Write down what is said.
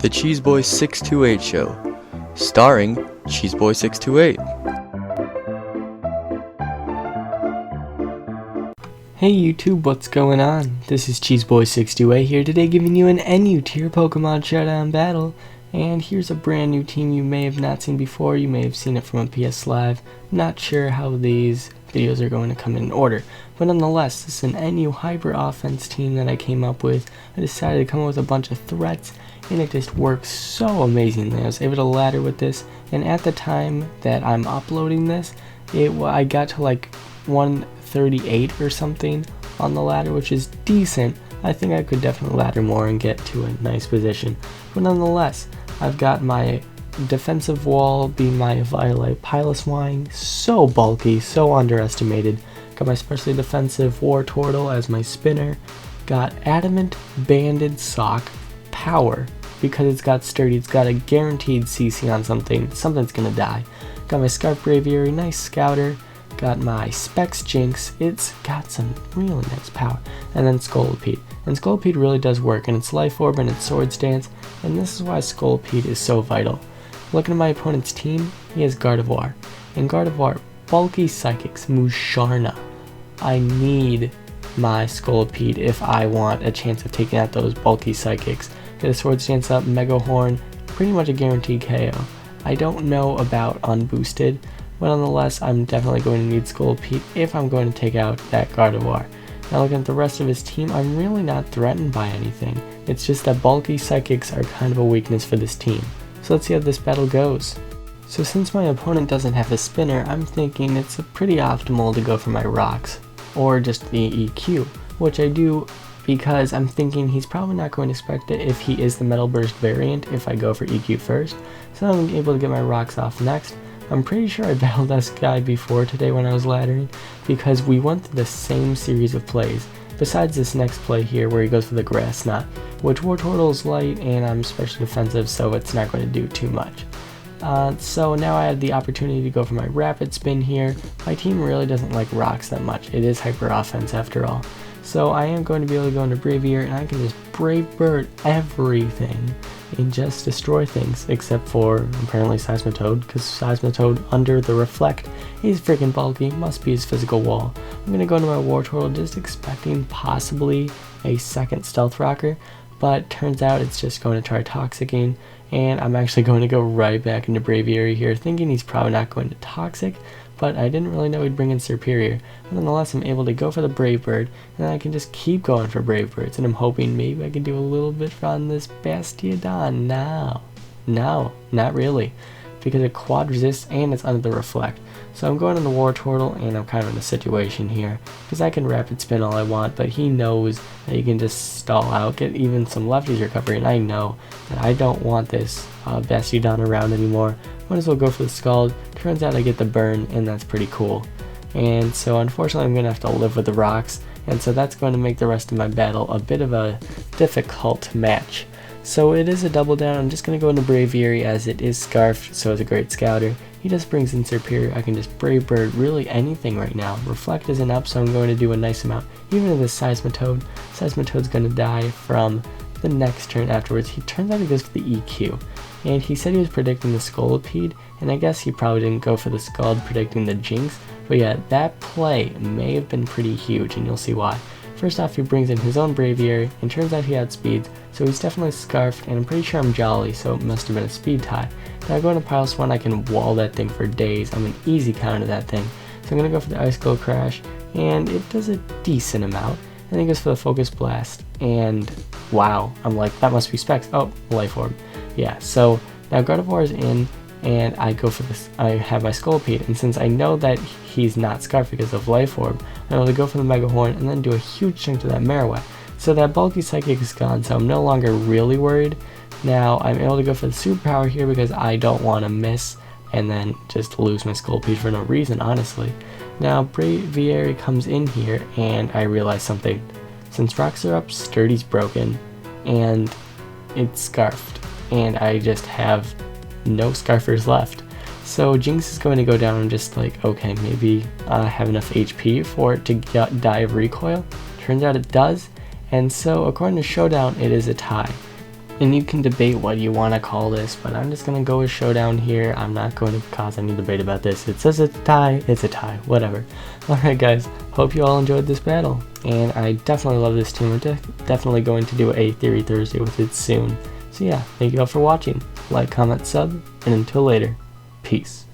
The Cheeseboy628 Show, starring Cheeseboy628. Hey YouTube, what's going on? This is Cheeseboy628 here today giving you an NU tier Pokemon Showdown battle. And here's a brand new team you may have not seen before. You may have seen it from a PS Live. Not sure how these videos are going to come in order, but nonetheless, this is an NU Hyper Offense team that I came up with. I decided to come up with a bunch of threats, and it just works so amazingly. I was able to ladder with this, and at the time that I'm uploading this, I got to like 138 or something on the ladder, which is decent. I think I could definitely ladder more and get to a nice position, but nonetheless, I've got my defensive wall being my Violet Piloswine, so bulky, so underestimated. Got my specially defensive War Turtle as my spinner. Got Adamant Banded Sock Power because it's got sturdy, it's got a guaranteed CC on something's gonna die. Got my Scarf Braviary, nice Scouter. Got my Specs Jinx, it's got some really nice power. And then Scolipede. And Scolipede really does work, and it's Life Orb and it's Swords Dance, and this is why Scolipede is so vital. Looking at my opponent's team, he has Gardevoir. And Gardevoir, bulky Psychics, Musharna. I need my Scolipede if I want a chance of taking out those bulky Psychics. Get a Swords Dance up, Mega Horn, pretty much a guaranteed KO. I don't know about unboosted, but nonetheless, I'm definitely going to need Scolipede if I'm going to take out that Gardevoir. Now looking at the rest of his team, I'm really not threatened by anything. It's just that bulky Psychics are kind of a weakness for this team. So let's see how this battle goes. So since my opponent doesn't have a spinner, I'm thinking it's pretty optimal to go for my rocks, or just the EQ, which I do because I'm thinking he's probably not going to expect it if he is the Metal Burst variant if I go for EQ first, so I'm able to get my rocks off next. I'm pretty sure I battled this guy before today when I was laddering, because we went through the same series of plays, besides this next play here where he goes for the Grass Knot, which War Turtle is light and I'm specially defensive, so it's not going to do too much. So now I have the opportunity to go for my Rapid Spin here. My team really doesn't like rocks that much. It is Hyper Offense after all. So I am going to be able to go into Braviary, and I can just Brave Bird everything and just destroy things, except for apparently Seismitoad, because Seismitoad under the Reflect is freaking bulky, must be his physical wall. I'm going to go into my War Turtle just expecting possibly a second Stealth Rocker, but turns out it's just going to try Toxicking, and I'm actually going to go right back into Braviary here, thinking he's probably not going to Toxic, but I didn't really know he'd bring in Superior. But nonetheless, I'm able to go for the Brave Bird, and I can just keep going for Brave Birds, and I'm hoping maybe I can do a little bit on this Bastiodon. No, not really, because it quad resists and it's under the Reflect. So I'm going on the War Turtle, and I'm kind of in a situation here, because I can Rapid Spin all I want, but he knows that he can just stall out, get even some lefties recovery, and I know that I don't want this Bastiodon around anymore. Might as well go for the Scald. Turns out I get the burn, and that's pretty cool. And so unfortunately I'm going to have to live with the rocks, and so that's going to make the rest of my battle a bit of a difficult match. So it is a double down. I'm just going to go into Braviary as it is Scarfed, so it's a great Scouter. He just brings in Superior. I can just Brave Bird really anything right now. Reflect isn't up, so I'm going to do a nice amount. Even with this Seismitoad, Seismitoad's going to die from the next turn afterwards. He turns out he goes for the EQ. And he said he was predicting the Scolipede, and I guess he probably didn't go for the Scald predicting the Jinx, but yeah, that play may have been pretty huge, and you'll see why. First off, he brings in his own Braviary, and turns out he outspeeds, so he's definitely Scarfed, and I'm pretty sure I'm Jolly, so it must have been a speed tie. Now going to Piloswine, I can wall that thing for days. I'm an easy counter that thing. So I'm going to go for the Ice Glow Crash, and it does a decent amount. And then he goes for the Focus Blast, and wow, I'm like, that must be Specs. Oh, Life Orb. Yeah, so now Gardevoir is in, and I go for this. I have my Scolipede, and since I know that he's not Scarfed because of Life Orb, I'm able to go for the Mega Horn and then do a huge chunk to that Marowak. So that bulky Psychic is gone, so I'm no longer really worried. Now I'm able to go for the Superpower here because I don't want to miss and then just lose my Scolipede for no reason, honestly. Now Braviary comes in here, and I realize something. Since rocks are up, Sturdy's broken, and it's Scarfed, and I just have no Scarfers left. So Jinx is going to go down and just like, okay, maybe I have enough HP for it to die of recoil. Turns out it does, and so according to Showdown, it is a tie. And you can debate what you want to call this, but I'm just going to go with Showdown here. I'm not going to cause any debate about this. It says it's a tie, whatever. Alright guys, hope you all enjoyed this battle, and I definitely love this team. We're definitely going to do a Theory Thursday with it soon. So yeah, thank you all for watching. Like, comment, sub, and until later, peace.